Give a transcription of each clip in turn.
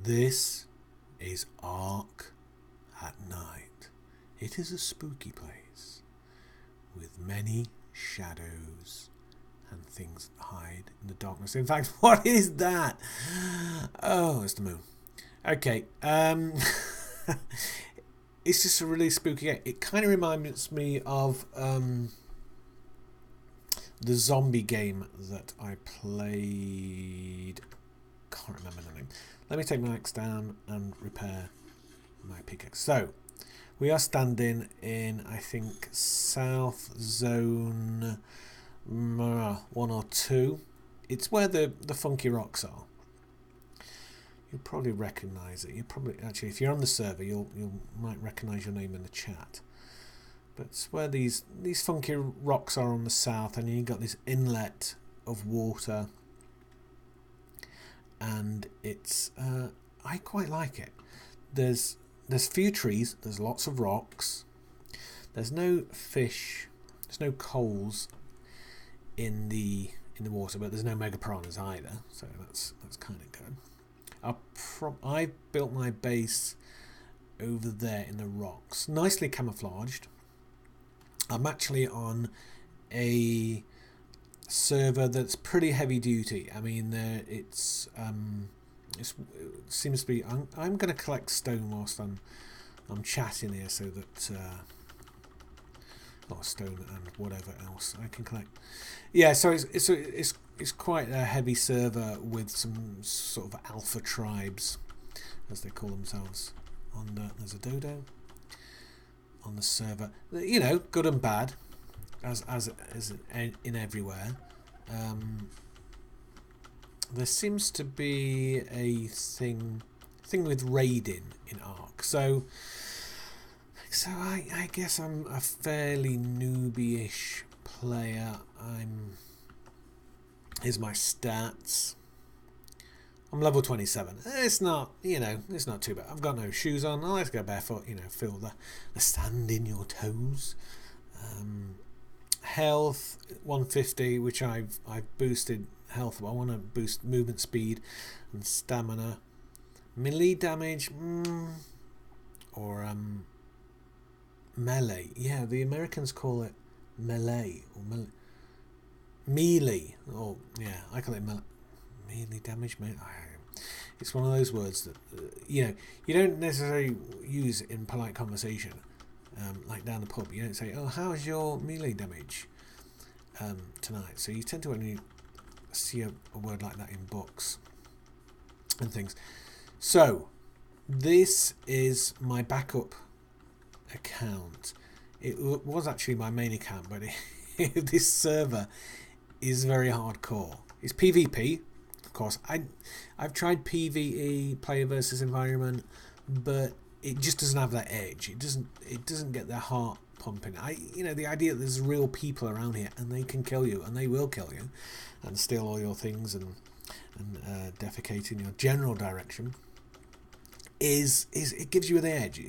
This is Ark at Night. It is a spooky place with many shadows and things that hide in the darkness. In fact, what is that? Oh, it's the moon. Okay, it's just a really spooky game. It kind of reminds me of the zombie game that I played. Can't remember the name. Let me take my axe down and repair my pickaxe. So, we are standing in, I think, South Zone 1 or 2. It's where the funky rocks are. You'll probably recognise it. You probably actually, if you're on the server, you might recognise your name in the chat. But it's where these funky rocks are on the south, and you've got this inlet of water, and it's I quite like it. There's few trees. There's lots of rocks. There's no fish. There's no coals in the water, but there's no mega piranhas either. So that's kind of good. I built my base over there in the rocks, nicely camouflaged. I'm actually on a server that's pretty heavy duty. I mean, it seems to be. I'm going to collect stone whilst I'm chatting here, so that not stone and whatever else I can collect. Yeah, so it's quite a heavy server with some sort of alpha tribes, as they call themselves. There's a dodo on the server. You know, good and bad, as in everywhere. There seems to be a thing with raiding in Ark. So I guess I'm a fairly newbie-ish player. Here's my stats. I'm level 27. It's not, it's not too bad. I've got no shoes on. I like to go barefoot, feel the sand in your toes. Health 150, which I've boosted health. I want to boost movement speed and stamina. Melee damage, or melee. Yeah, the Americans call it melee or melee. Or yeah, I call it melee damage. It's one of those words that you don't necessarily use in polite conversation. Like down the pub, you don't say, "Oh, how's your melee damage tonight?" So you tend to only see a word like that in books and things. So this is my backup account. It was actually my main account, but this server is very hardcore. It's PvP, of course. I've tried PvE, player versus environment, but it just doesn't have that edge. It doesn't get their heart pumping. The idea that there's real people around here and they can kill you, and they will kill you, and steal all your things and defecate in your general direction is it gives you the edge.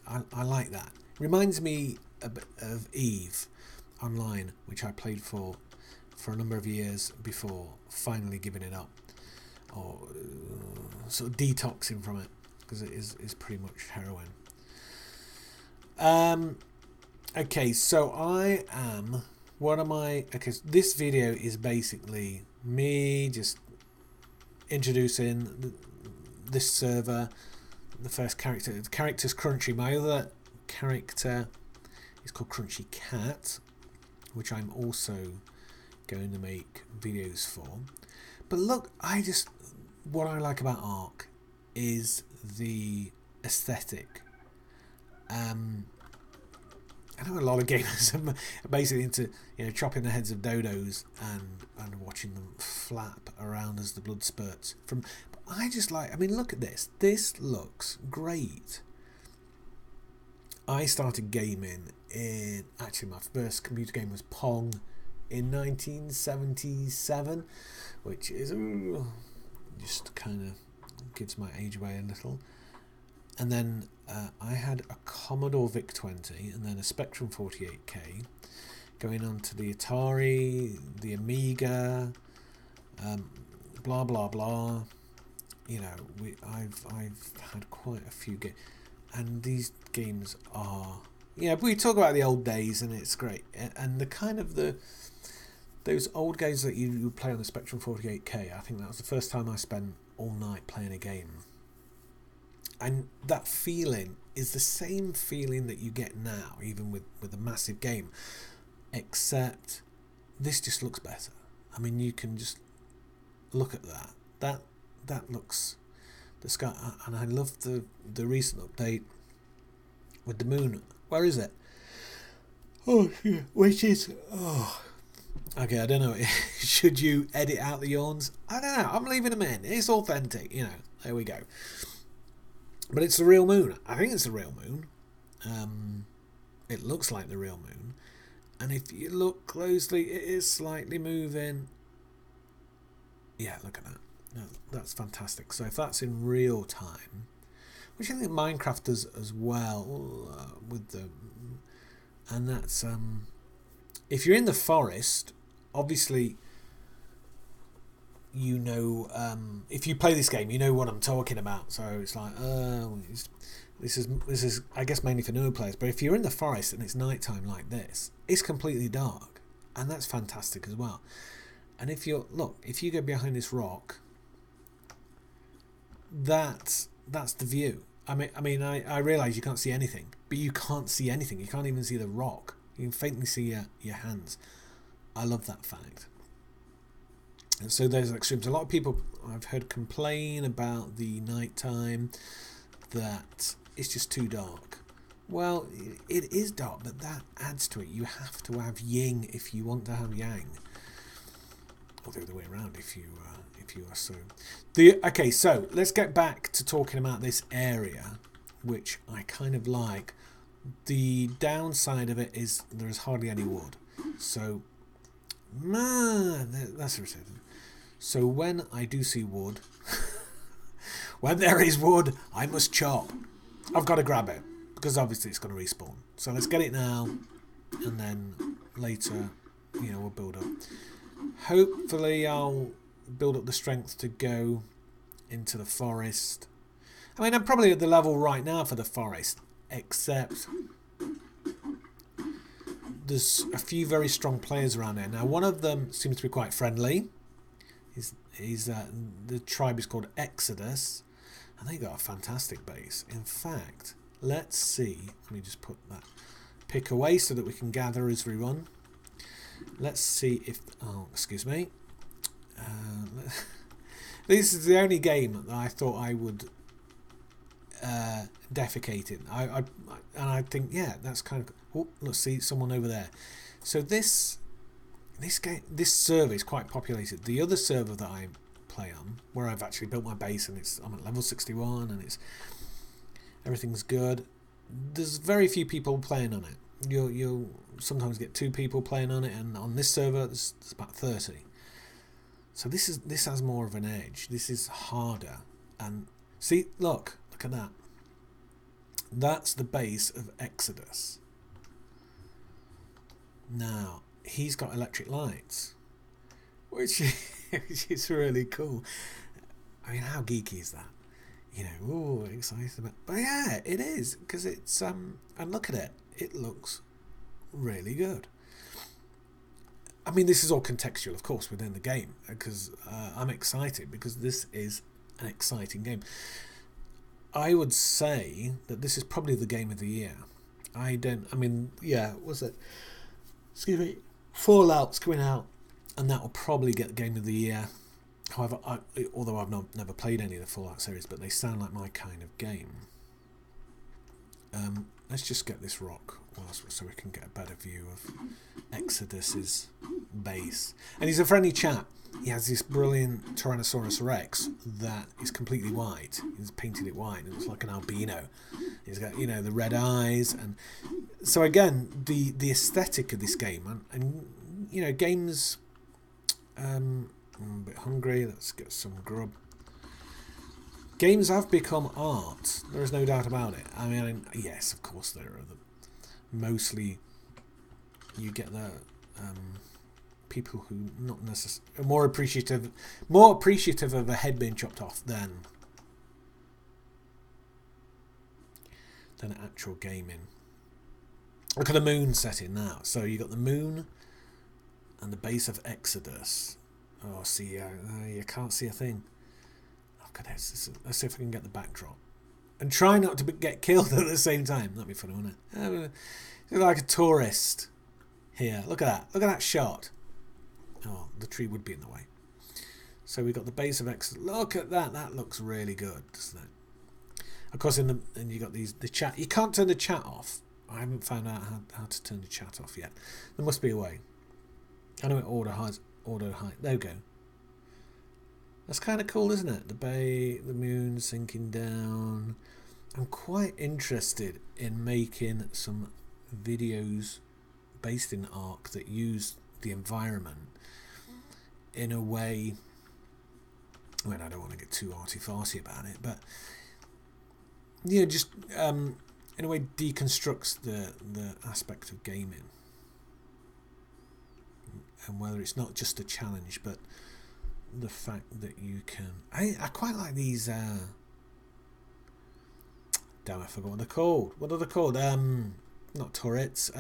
I like that. Reminds me of Eve Online, which I played for a number of years before finally giving it up, or sort of detoxing from it, because it is pretty much heroin. Okay, so this video is basically me just introducing this server. The first character, the character's Crunchy. My other character is called Crunchy Cat, which I'm also going to make videos for. But look, what I like about Ark is the aesthetic. I know a lot of gamers are basically into chopping the heads of dodos and watching them flap around as the blood spurts from. But I just like. I mean, look at this. This looks great. I started gaming in. Actually, my first computer game was Pong in 1977, which is just kind of gives my age away a little. And then I had a Commodore VIC-20 and then a Spectrum 48K, going on to the Atari, the Amiga, blah blah blah, you know, I've had quite a few games, and these games are, yeah. We talk about the old days, and it's great, and the kind of those old games that you play on the Spectrum 48K. I think that was the first time I spent all night playing a game, and that feeling is the same feeling that you get now, even with a massive game, except this just looks better. I mean, you can just look at that looks, the sky, and I love the recent update with the moon. Where is it? Oh, yeah, which is, oh, okay, I don't know. Should you edit out the yawns? I don't know. I'm leaving them in. It's authentic, you know. There we go. But it's the real moon. I think it's the real moon. It looks like the real moon. And if you look closely, it is slightly moving. Yeah, look at that. No, that's fantastic. So if that's in real time, which I think Minecraft does as well with the, and that's if you're in the forest, obviously, you know, if you play this game, you know what I'm talking about. So it's like, this is I guess mainly for new players. But if you're in the forest and it's nighttime like this, it's completely dark, and that's fantastic as well. And if you go behind this rock, that's the view. I mean, I realise you can't see anything, but you can't see anything. You can't even see the rock. You can faintly see your hands. I love that fact. And so there's extremes. A lot of people I've heard complain about the nighttime, that it's just too dark. Well, it is dark, but that adds to it. You have to have yin if you want to have yang, or the other way around if you are so. Okay, so let's get back to talking about this area, which I kind of like. The downside of it is there's hardly any wood, so that's irritating. So when I do see wood, when there is wood, I must chop. I've got to grab it, because obviously it's going to respawn. So let's get it now, and then later, you know, we'll build up. Hopefully I'll build up the strength to go into the forest. I mean, I'm probably at the level right now for the forest, except there's a few very strong players around there. Now, one of them seems to be quite friendly. The tribe is called Exodus, and they got a fantastic base. In fact, let's see. Let me just put that pick away so that we can gather as we run. Let's see if... Oh, excuse me. This is the only game that I thought I would defecate in. And I think, yeah, that's kind of... Oh, let's see, someone over there. So this server is quite populated. The other server that I play on, where I've actually built my base, and I'm at level 61, and everything's good. There's very few people playing on it. You'll sometimes get 2 people playing on it, and on this server there's about 30. So this has more of an edge. This is harder. And see, look at that. That's the base of Exodus. Now he's got electric lights, which is really cool. I mean, how geeky is that? You know, oh, excited about. But yeah, it is, because it's and look at it. It looks really good. I mean, this is all contextual, of course, within the game, because I'm excited, because this is an exciting game. I would say that this is probably the game of the year. Was it? Excuse me. Fallout's coming out, and that will probably get the game of the year. However, although I've never played any of the Fallout series, but they sound like my kind of game. Let's just get this rock so we can get a better view of Exodus's base. And he's a friendly chap. He has this brilliant Tyrannosaurus Rex that is completely white. He's painted it white, and it's like an albino. He's got, you know, the red eyes, and so again, the aesthetic of this game, and you know, games. I'm a bit hungry. Let's get some grub. Games have become art. There is no doubt about it. I mean, yes, of course there are. Mostly, you get the people who not necessarily more appreciative of a head being chopped off than than actual gaming. Look at the moon setting now. So you got the moon and the base of Exodus. Oh, see, you can't see a thing. Look at this. Let's see if I can get the backdrop. And try not to get killed at the same time. That'd be funny, wouldn't it? You're like a tourist here. Look at that. Look at that shot. Oh, the tree would be in the way. So we've got the base of Exodus. Look at that. That looks really good, doesn't it? Of course, and you got the chat. You can't turn the chat off. I haven't found out how to turn the chat off yet. There must be a way. I know it auto height. There we go. That's kind of cool, isn't it? The bay, the moon sinking down. I'm quite interested in making some videos based in Ark that use the environment in a way. I mean, I don't want to get too arty-farty about it, but yeah, just in a way deconstructs the aspect of gaming, and whether it's not just a challenge, but the fact that you can. I quite like these. Damn, I forgot what they're called. What are they called? Not turrets.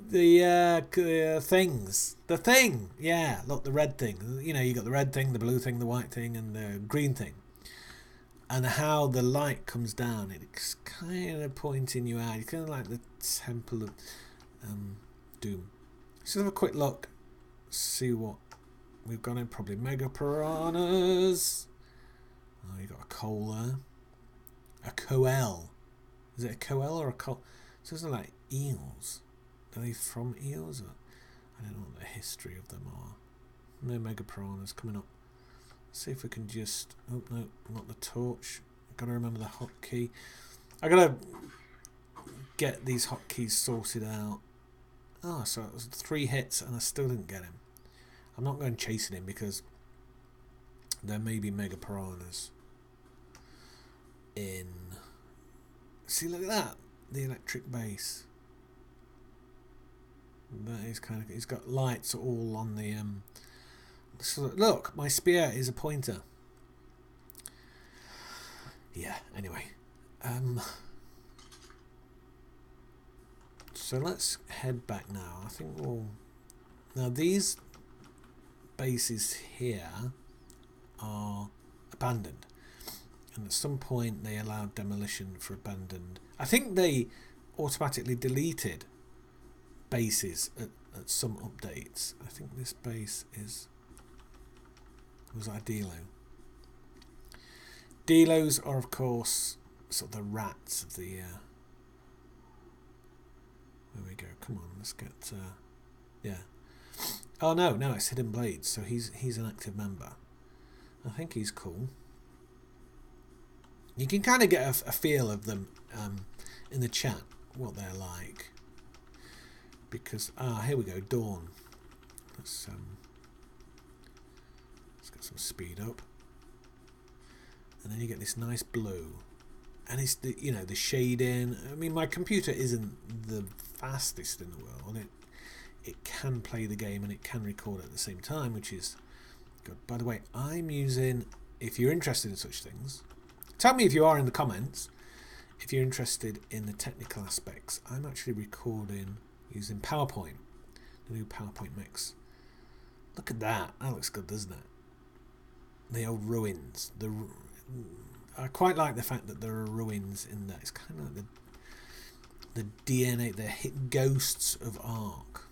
The things. The thing. Yeah, look, the red thing. You know, you got the red thing, the blue thing, the white thing, and the green thing. And how the light comes down, it's kind of pointing you out. It's kind of like the Temple of Doom. Let's just have a quick look, see what we've got in. Probably Mega Piranhas. Oh, you got a coal there. A coel. Is it a coel or a coal? So it's like eels. Are they from eels? Or I don't know what the history of them are. No Mega Piranhas coming up. Let's see if we can just. Oh no, not the torch. Gotta remember the hotkey. I gotta get these hotkeys sorted out. Oh, so it was 3 hits and I still didn't get him. I'm not going chasing him because there may be Mega Piranhas in. See, look at that. The electric base. That is kind of. He's got lights all on the. So look, my spear is a pointer. Yeah. Anyway. So let's head back now. I think we'll. Now these bases here are abandoned, and at some point they allowed demolition for abandoned. I think they automatically deleted bases at some updates. I think this base was that a Delo? Delos are of course sort of the rats of the. There we go. Come on, let's get. Yeah. Oh no, it's Hidden Blades. So he's an active member. I think he's cool. You can kind of get a feel of them in the chat, what they're like. Because here we go, Dawn. Let's get some speed up, and then you get this nice blue, and it's the the shading. I mean, my computer isn't the fastest in the world. It can play the game and it can record at the same time, which is good. By the way, I'm using. If you're interested in such things, tell me if you are in the comments. If you're interested in the technical aspects, I'm actually recording using PowerPoint, the new PowerPoint mix. Look at that. That looks good, doesn't it? The old ruins. I quite like the fact that there are ruins in there. It's kind of like the DNA, the ghosts of Ark.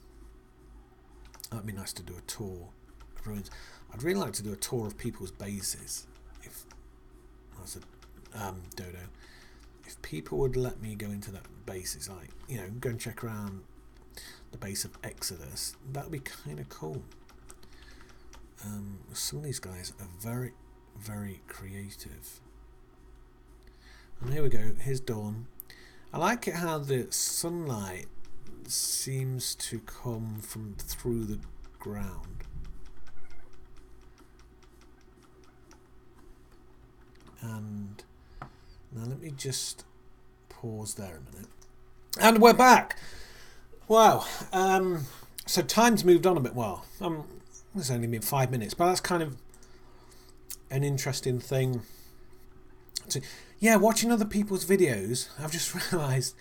That'd be nice to do a tour of ruins. I'd really like to do a tour of people's bases. If that's a dodo. If people would let me go into that bases, like go and check around the base of Exodus, that would be kind of cool. Some of these guys are very, very creative. And here we go. Here's Dawn. I like it how the sunlight seems to come from through the ground. And now let me just pause there a minute. And we're back. Wow. So time's moved on a bit. Well, it's only been 5 minutes, but that's kind of an interesting thing Yeah, watching other people's videos, I've just realised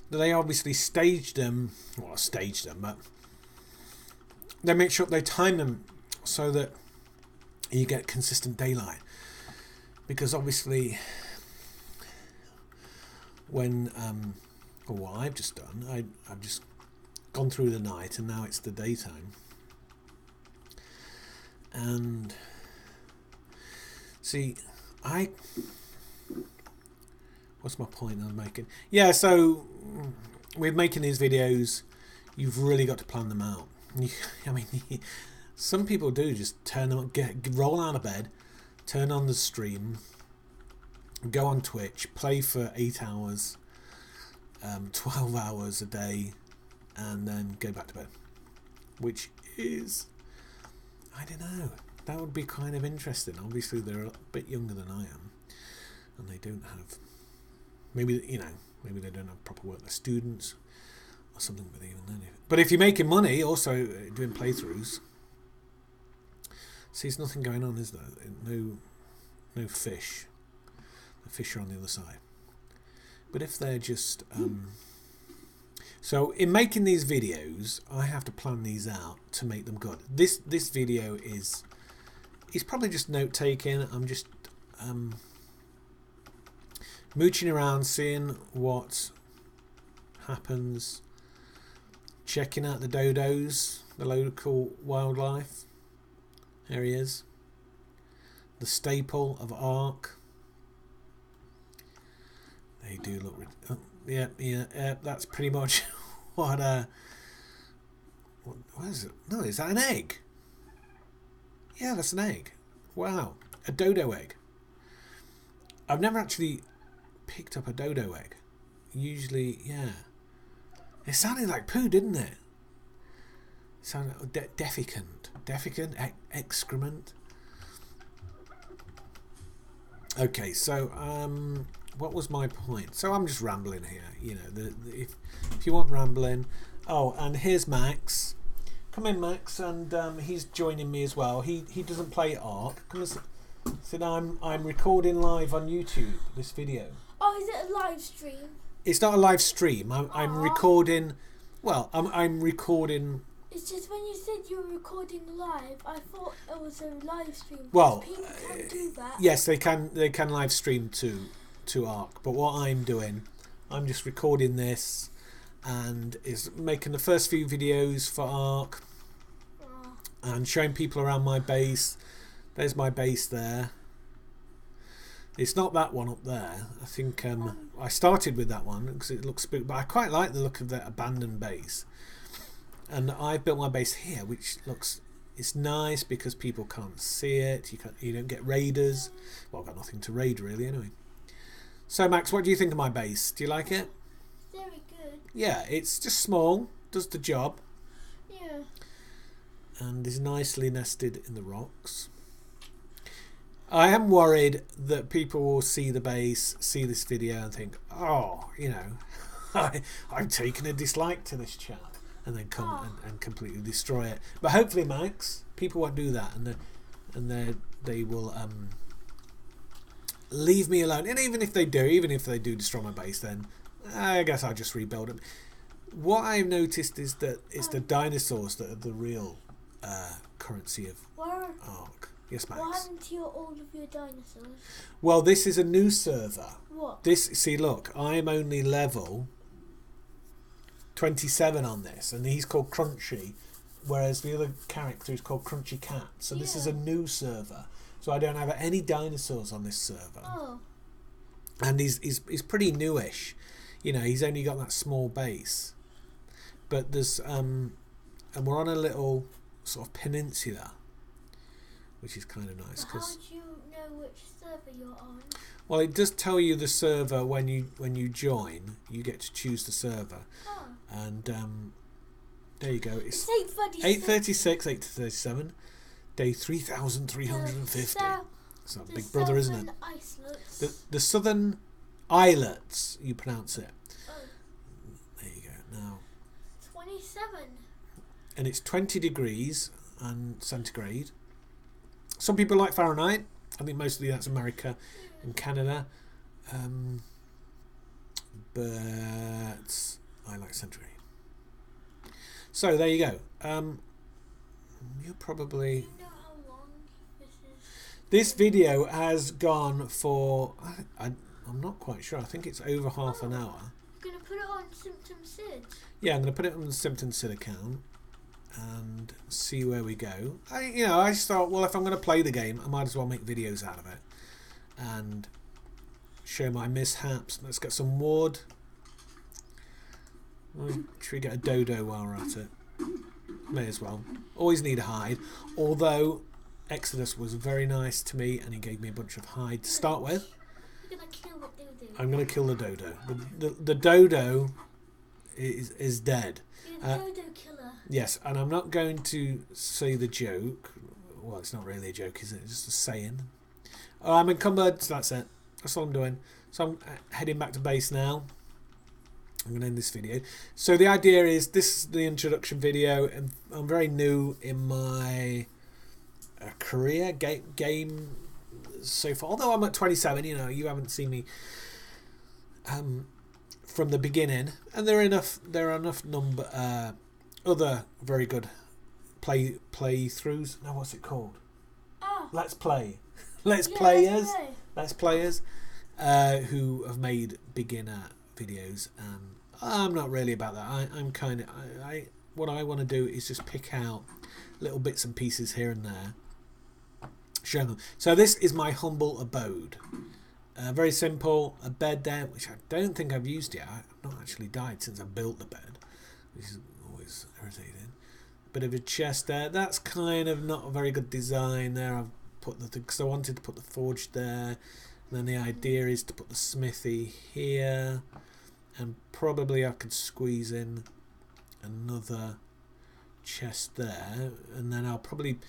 that they obviously staged them, but they make sure they time them so that you get consistent daylight. Because obviously, when or what I've just done, I've just gone through the night and now it's the daytime. And see, what's my point I'm making? Yeah, so with making these videos, you've really got to plan them out. I mean, some people do just roll out of bed, turn on the stream, go on Twitch, play for 8 hours, 12 hours a day, and then go back to bed. Which is, I don't know, that would be kind of interesting. Obviously, they're a bit younger than I am, and they don't have, maybe they don't have proper work. They're students or something, but even then. But if you're making money, also doing playthroughs, see, there's nothing going on, is there? No fish. The fish are on the other side. But if they're just so in making these videos, I have to plan these out to make them good. This video is probably just note taking. I'm just mooching around, seeing what happens, checking out the dodos, the local wildlife areas, the staple of Ark. They do look. Oh, yeah. That's pretty much what. What is it? No, is that an egg? Yeah, that's an egg. Wow, a dodo egg. I've never actually picked up a dodo egg. Usually, yeah. It sounded like poo, didn't it? It sounded defecant, excrement. Okay, so what was my point? So I'm just rambling here. You know, if you want rambling. Oh, and here's Max. Come in, Max, and he's joining me as well. He doesn't play Ark. Come and sit. I'm recording live on YouTube this video. Oh, is it a live stream? It's not a live stream. I'm recording. Well, I'm recording. It's just when you said you were recording live, I thought it was a live stream. Well, people can do that. Yes, they can. They can live stream to Ark. But what I'm doing, I'm just recording this, and is making the first few videos for Ark, and showing people around my base. There's my base there. It's not that one up there. I think I started with that one because it looks spooky, but I quite like the look of that abandoned base. And I've built my base here, which it's nice because people can't see it. You don't get raiders. Well, I've got nothing to raid really anyway. So Max, what do you think of my base? Do you like it? Very good. Yeah, it's just small, does the job. Yeah. And is nicely nested in the rocks. I am worried that people will see the base, see this video and think, oh, you know, I've taken a dislike to this chap. And then come and completely destroy it. But hopefully, Max, people won't do that, and they will leave me alone. And even if they do destroy my base, then I guess I'll just rebuild it. What I've noticed is that it's the dinosaurs that are the real currency of Ark. Yes, Max. What happened to all of your dinosaurs? Well, this is a new server. What? See, look, I'm only level 27 on this, and he's called Crunchy, whereas the other character is called Crunchy Cat. So this is a new server, so I don't have any dinosaurs on this server. Oh. And he's pretty newish, you know. He's only got that small base, but there's and we're on a little sort of peninsula, which is kind of nice. How do you know which server you're on? Well, it does tell you the server when you join. You get to choose the server. Oh. And there you go. It's 8:36. 8:37, day 3,350. It's like Big Brother, isn't it? The Southern Islets, you pronounce it. Oh. There you go. Now 27. And it's 20 degrees and centigrade. Some people like Fahrenheit. I think mostly that's America and Canada. But I like Century. So there you go. You're probably... Do you know how long this is? This video has gone for... I'm not quite sure. I think it's over half an hour. You're going to put it on Symptom Sid. Yeah, I'm going to put it on the Symptom Sid account and see where we go. I just thought, well, if I'm going to play the game, I might as well make videos out of it and show my mishaps. Let's get some wood. Should we get a dodo while we're at it? May as well. Always need a hide. Although Exodus was very nice to me and he gave me a bunch of hide to start with. You're going to kill the dodo. I'm going to kill the dodo. The dodo is dead. You're the dodo killer. Yes, and I'm not going to say the joke. Well, it's not really a joke, is it? It's just a saying. Oh, I'm encumbered, so that's it. That's all I'm doing. So I'm heading back to base now. I'm going to end this video. So the idea is, this is the introduction video, and I'm very new in my career game so far. Although I'm at 27, you haven't seen me from the beginning, and there are enough other very good playthroughs. Now, what's it called? Let's Play. Let's Players who have made beginner videos. I'm not really about that. I'm kind of what I want to do is just pick out little bits and pieces here and there, show them. So this is my humble abode. Very simple. A bed there, which I don't think I've used yet. I've not actually died since I built the bed, which is always irritating. Bit of a chest there. That's kind of not a very good design there. I've put the thing because I wanted to put the forge there. And then the idea is to put the smithy here, and probably I could squeeze in another chest there, and then I'll probably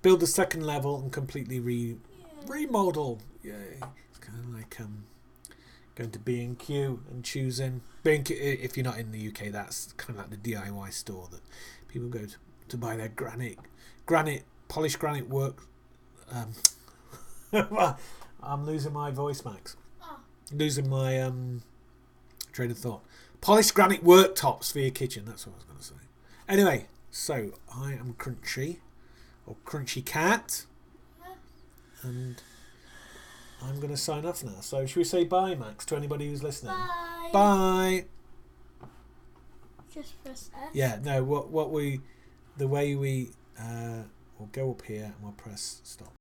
build a second level and completely remodel. Yay! It's kind of like going to B&Q and choosing B&Q. If you're not in the UK, that's kind of like the DIY store that people go to buy their polished granite work. I'm losing my voice, Max. Losing my train of thought. Polished granite worktops for your kitchen. That's what I was going to say. Anyway, so I am Crunchy, or Crunchy Cat, and I'm going to sign off now. So should we say bye, Max, to anybody who's listening? Bye. Bye. Just press F. Yeah. No. The way we we'll go up here and we'll press stop.